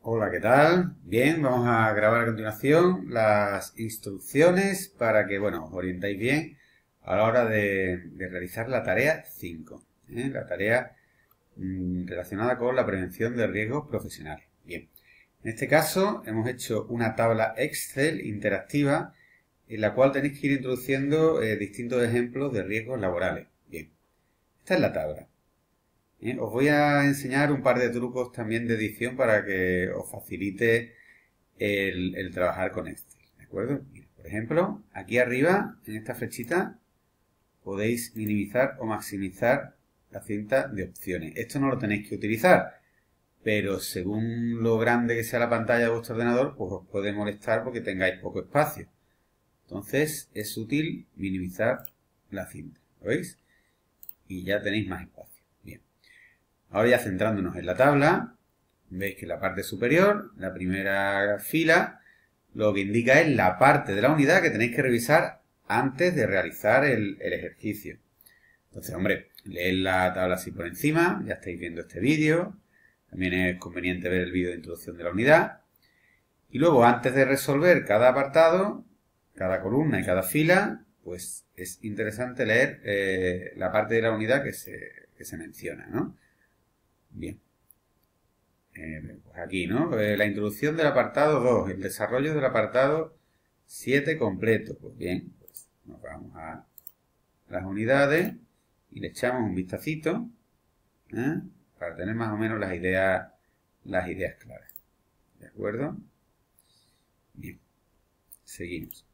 Hola, ¿qué tal? Bien, vamos a grabar a continuación las instrucciones para que, bueno, os orientéis bien a la hora de realizar la tarea 5, la tarea relacionada con la prevención de riesgos profesionales. Bien, en este caso hemos hecho una tabla Excel interactiva en la cual tenéis que ir introduciendo distintos ejemplos de riesgos laborales. Bien, esta es la tabla. Os voy a enseñar un par de trucos también de edición para que os facilite el trabajar con Excel, ¿de acuerdo? Mira, por ejemplo, aquí arriba, en esta flechita, podéis minimizar o maximizar la cinta de opciones. Esto no lo tenéis que utilizar, pero según lo grande que sea la pantalla de vuestro ordenador, pues os puede molestar porque tengáis poco espacio. Entonces, es útil minimizar la cinta, ¿lo veis? Y ya tenéis más espacio. Bien. Ahora ya centrándonos en la tabla, veis que en la parte superior, la primera fila, lo que indica es la parte de la unidad que tenéis que revisar antes de realizar el ejercicio. Entonces, hombre, leed la tabla así por encima, ya estáis viendo este vídeo, también es conveniente ver el vídeo de introducción de la unidad. Y luego, antes de resolver cada apartado, cada columna y cada fila, pues es interesante leer la parte de la unidad que se menciona, ¿no? Bien. Pues aquí, ¿no? La introducción del apartado 2, el desarrollo del apartado 7 completo. Pues bien, pues nos vamos a las unidades y le echamos un vistacito, ¿eh? Para tener más o menos las ideas claras. ¿De acuerdo? Bien, seguimos.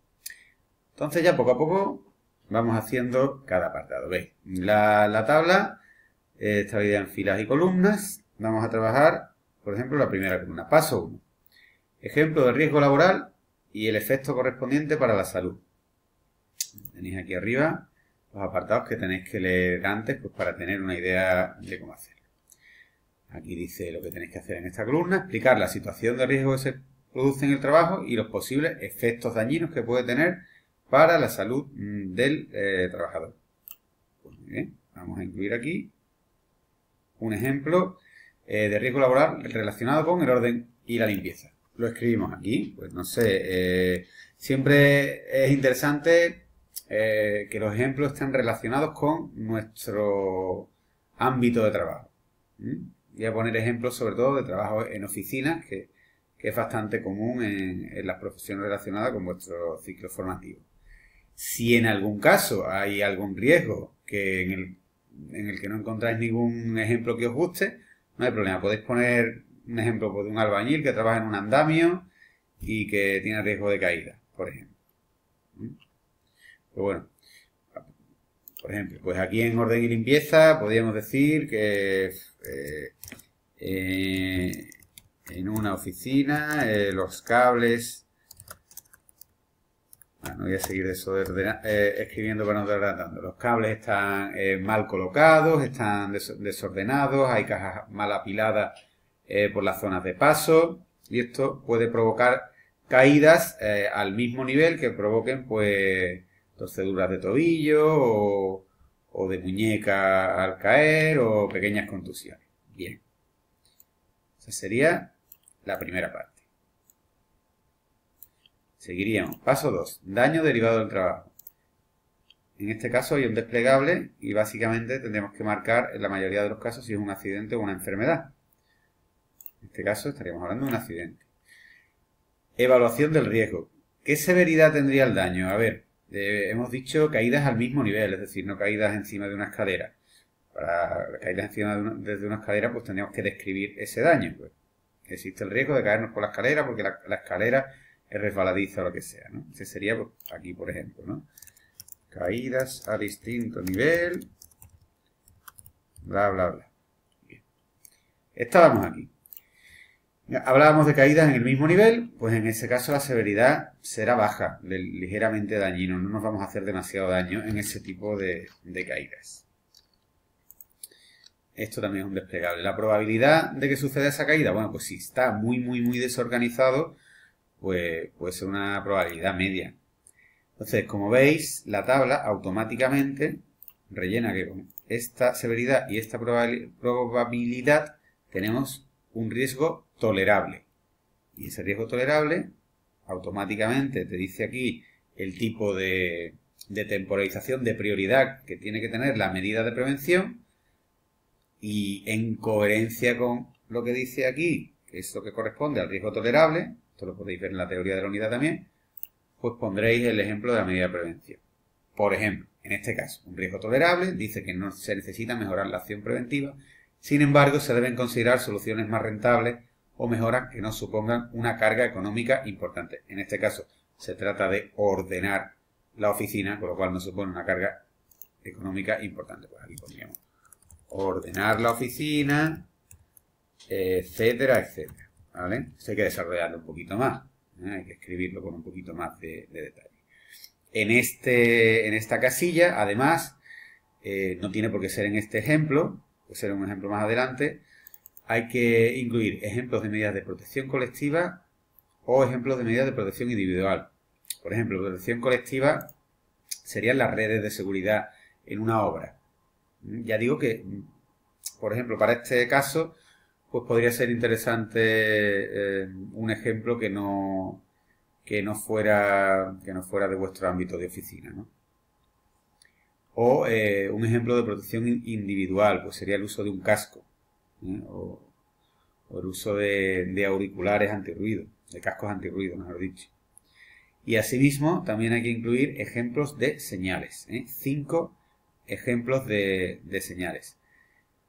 Entonces ya poco a poco vamos haciendo cada apartado. ¿Veis? La tabla está dividida en filas y columnas. Vamos a trabajar, por ejemplo, la primera columna. Paso 1. Ejemplo de riesgo laboral y el efecto correspondiente para la salud. Tenéis aquí arriba los apartados que tenéis que leer antes, pues para tener una idea de cómo hacerlo. Aquí dice lo que tenéis que hacer en esta columna, explicar la situación de riesgo que se produce en el trabajo y los posibles efectos dañinos que puede tener para la salud del trabajador. Pues muy bien, vamos a incluir aquí un ejemplo de riesgo laboral relacionado con el orden y la limpieza. Lo escribimos aquí, pues no sé, siempre es interesante que los ejemplos estén relacionados con nuestro ámbito de trabajo. Voy a poner ejemplos sobre todo de trabajo en oficinas, que es bastante común en las profesiones relacionadas con vuestro ciclo formativo. Si en algún caso hay algún riesgo en el que no encontráis ningún ejemplo que os guste, no hay problema. Podéis poner un ejemplo de un albañil que trabaja en un andamio y que tiene riesgo de caída, por ejemplo. Pues bueno, por ejemplo, pues aquí en orden y limpieza podríamos decir que en una oficina los cables... No voy a seguir eso escribiendo para no estar tanto. Los cables están mal colocados, están desordenados, hay cajas mal apiladas por las zonas de paso y esto puede provocar caídas al mismo nivel que provoquen pues torceduras de tobillo o de muñeca al caer o pequeñas contusiones. Bien. Esa sería la primera parte. Seguiríamos. Paso 2. Daño derivado del trabajo. En este caso hay un desplegable y básicamente tendremos que marcar en la mayoría de los casos si es un accidente o una enfermedad. En este caso estaríamos hablando de un accidente. Evaluación del riesgo. ¿Qué severidad tendría el daño? A ver, hemos dicho caídas al mismo nivel, es decir, no caídas encima de una escalera. Para caídas encima desde una escalera pues tendríamos que describir ese daño. Pues, existe el riesgo de caernos por la escalera porque la escalera es resbaladiza o lo que sea, ¿no? Ese sería pues, aquí, por ejemplo, ¿no? Caídas a distinto nivel, bla, bla, bla. Bien. Estábamos aquí. Hablábamos de caídas en el mismo nivel, pues en ese caso la severidad será baja, ligeramente dañino. No nos vamos a hacer demasiado daño en ese tipo de caídas. Esto también es un desplegable. La probabilidad de que suceda esa caída, bueno, pues si está muy, muy, muy desorganizado, pues puede ser una probabilidad media. Entonces, como veis, la tabla automáticamente rellena que con esta severidad y esta probabilidad tenemos un riesgo tolerable. Y ese riesgo tolerable automáticamente te dice aquí el tipo de temporalización de prioridad que tiene que tener la medida de prevención, y en coherencia con lo que dice aquí, que es lo que corresponde al riesgo tolerable, esto lo podéis ver en la teoría de la unidad también, pues pondréis el ejemplo de la medida de prevención. Por ejemplo, en este caso, un riesgo tolerable dice que no se necesita mejorar la acción preventiva, sin embargo, se deben considerar soluciones más rentables o mejoras que no supongan una carga económica importante. En este caso, se trata de ordenar la oficina, con lo cual no supone una carga económica importante. Pues aquí pondríamos ordenar la oficina, etcétera, etcétera. ¿Vale? Eso hay que desarrollarlo un poquito más. Hay que escribirlo con un poquito más de detalle. En esta casilla, además, no tiene por qué ser en este ejemplo, puede ser un ejemplo más adelante, hay que incluir ejemplos de medidas de protección colectiva o ejemplos de medidas de protección individual. Por ejemplo, protección colectiva serían las redes de seguridad en una obra. Ya digo que, por ejemplo, para este caso, pues podría ser interesante un ejemplo que no fuera de vuestro ámbito de oficina, ¿no? O un ejemplo de protección individual, pues sería el uso de un casco, o el uso de auriculares antirruido, de cascos antirruido, mejor dicho. Y asimismo, también hay que incluir ejemplos de señales, 5 ejemplos de señales.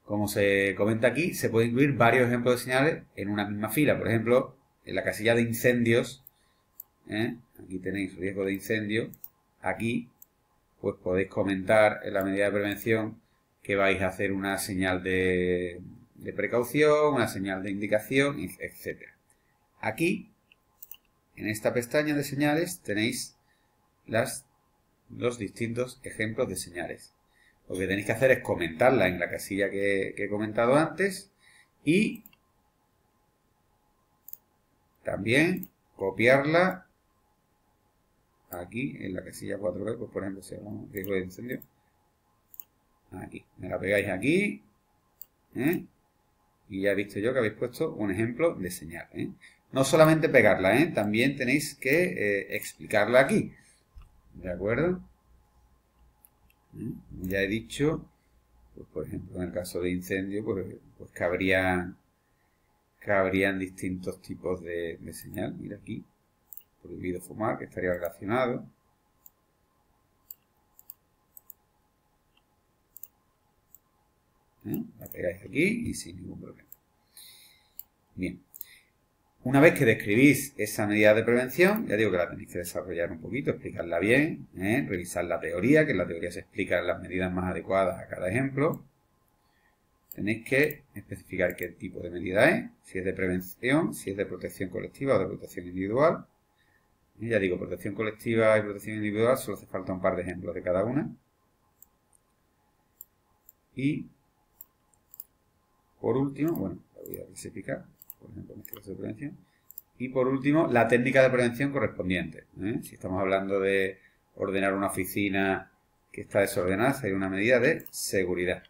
Como se comenta aquí, se puede incluir varios ejemplos de señales en una misma fila. Por ejemplo, en la casilla de incendios, aquí tenéis riesgo de incendio, aquí pues podéis comentar en la medida de prevención que vais a hacer una señal de precaución, una señal de indicación, etc. Aquí, en esta pestaña de señales, tenéis los distintos ejemplos de señales. Lo que tenéis que hacer es comentarla en la casilla que he comentado antes y también copiarla aquí en la casilla 4B, pues por ejemplo, si hablamos de riesgo de incendio, aquí, me la pegáis aquí, y ya he visto yo que habéis puesto un ejemplo de señal. No solamente pegarla, también tenéis que explicarla aquí, ¿de acuerdo? Ya he dicho, pues por ejemplo, en el caso de incendio, pues cabrían distintos tipos de señal. Mira aquí, prohibido fumar, que estaría relacionado. La pegáis aquí y sin ningún problema. Bien. Una vez que describís esa medida de prevención, ya digo que la tenéis que desarrollar un poquito, explicarla bien, revisar la teoría, que en la teoría se explican las medidas más adecuadas a cada ejemplo. Tenéis que especificar qué tipo de medida es, si es de prevención, si es de protección colectiva o de protección individual. Y ya digo, protección colectiva y protección individual, solo hace falta un par de ejemplos de cada una. Y, por último, bueno, la voy a especificar, por ejemplo, en este caso de prevención. Y por último, la técnica de prevención correspondiente. Si estamos hablando de ordenar una oficina que está desordenada, sería una medida de seguridad.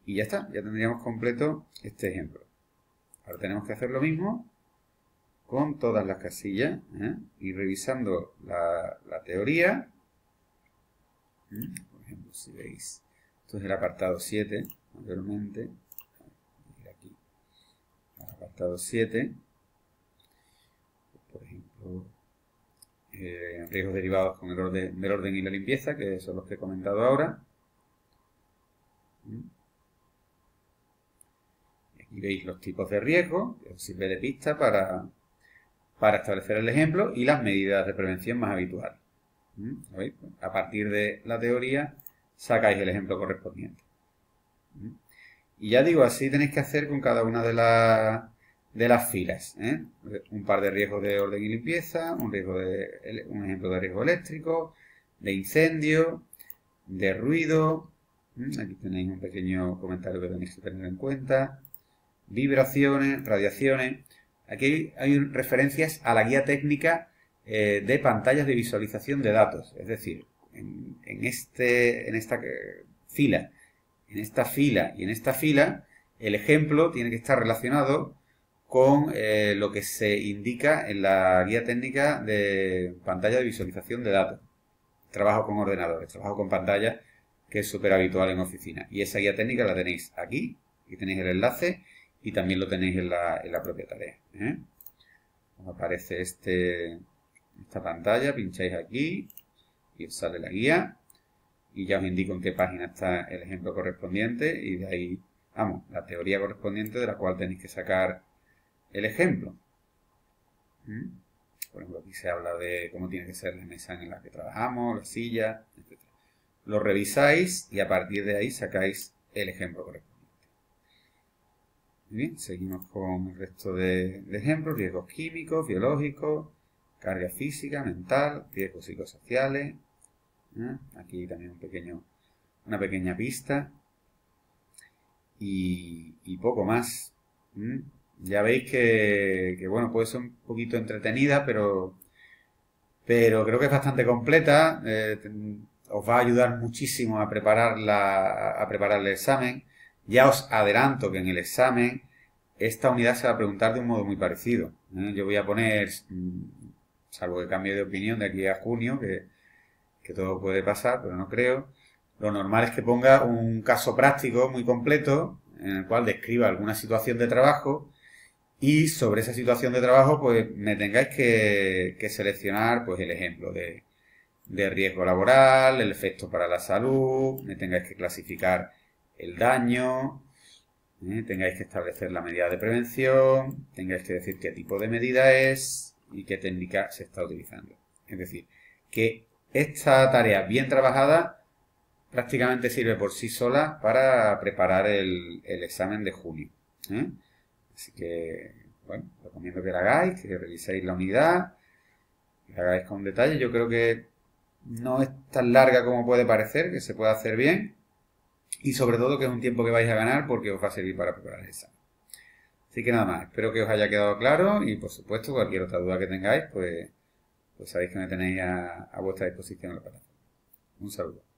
Y ya está, ya tendríamos completo este ejemplo. Ahora tenemos que hacer lo mismo con todas las casillas, y revisando la teoría. Por ejemplo, si veis, esto es el apartado 7, anteriormente. Aquí, el apartado 7. Por ejemplo, riesgos derivados con el del orden y la limpieza, que son los que he comentado ahora. Aquí veis los tipos de riesgo, que os sirve de pista para establecer el ejemplo y las medidas de prevención más habituales. ¿Veis? A partir de la teoría sacáis el ejemplo correspondiente. Y ya digo, así tenéis que hacer con cada una de las filas. Un par de riesgos de orden y limpieza, un ejemplo de riesgo eléctrico, de incendio, de ruido. Aquí tenéis un pequeño comentario que tenéis que tener en cuenta. Vibraciones, radiaciones. Aquí hay referencias a la guía técnica de pantallas de visualización de datos. Es decir, en esta fila y en esta fila, el ejemplo tiene que estar relacionado con lo que se indica en la guía técnica de pantalla de visualización de datos. Trabajo con ordenadores, trabajo con pantalla, que es súper habitual en oficina. Y esa guía técnica la tenéis aquí, aquí tenéis el enlace y también lo tenéis en la propia tarea. Os aparece esta pantalla, pincháis aquí y os sale la guía y ya os indico en qué página está el ejemplo correspondiente y de ahí, vamos, la teoría correspondiente de la cual tenéis que sacar el ejemplo. Por ejemplo, aquí se habla de cómo tiene que ser la mesa en la que trabajamos, la silla, etc. Lo revisáis y a partir de ahí sacáis el ejemplo correspondiente. Bien, seguimos con el resto de ejemplos: riesgos químicos, biológicos, carga física, mental, riesgos psicosociales. Aquí también una pequeña pista y poco más. Ya veis que bueno, puede ser un poquito entretenida, pero creo que es bastante completa. Os va a ayudar muchísimo a preparar el examen. Ya os adelanto que en el examen esta unidad se va a preguntar de un modo muy parecido. Yo voy a poner, salvo que cambie de opinión de aquí a junio, que todo puede pasar, pero no creo. Lo normal es que ponga un caso práctico muy completo en el cual describa alguna situación de trabajo y sobre esa situación de trabajo pues me tengáis que seleccionar pues el ejemplo de riesgo laboral, el efecto para la salud, me tengáis que clasificar el daño, tengáis que establecer la medida de prevención, tengáis que decir qué tipo de medida es y qué técnica se está utilizando. Es decir, que esta tarea bien trabajada prácticamente sirve por sí sola para preparar el examen de junio. Así que, bueno, recomiendo que la hagáis, que reviséis la unidad, que la hagáis con detalle. Yo creo que no es tan larga como puede parecer, que se puede hacer bien y sobre todo que es un tiempo que vais a ganar porque os va a servir para preparar el examen. Así que nada más, espero que os haya quedado claro y por supuesto cualquier otra duda que tengáis, pues sabéis que me tenéis a vuestra disposición en la plataforma. Un saludo.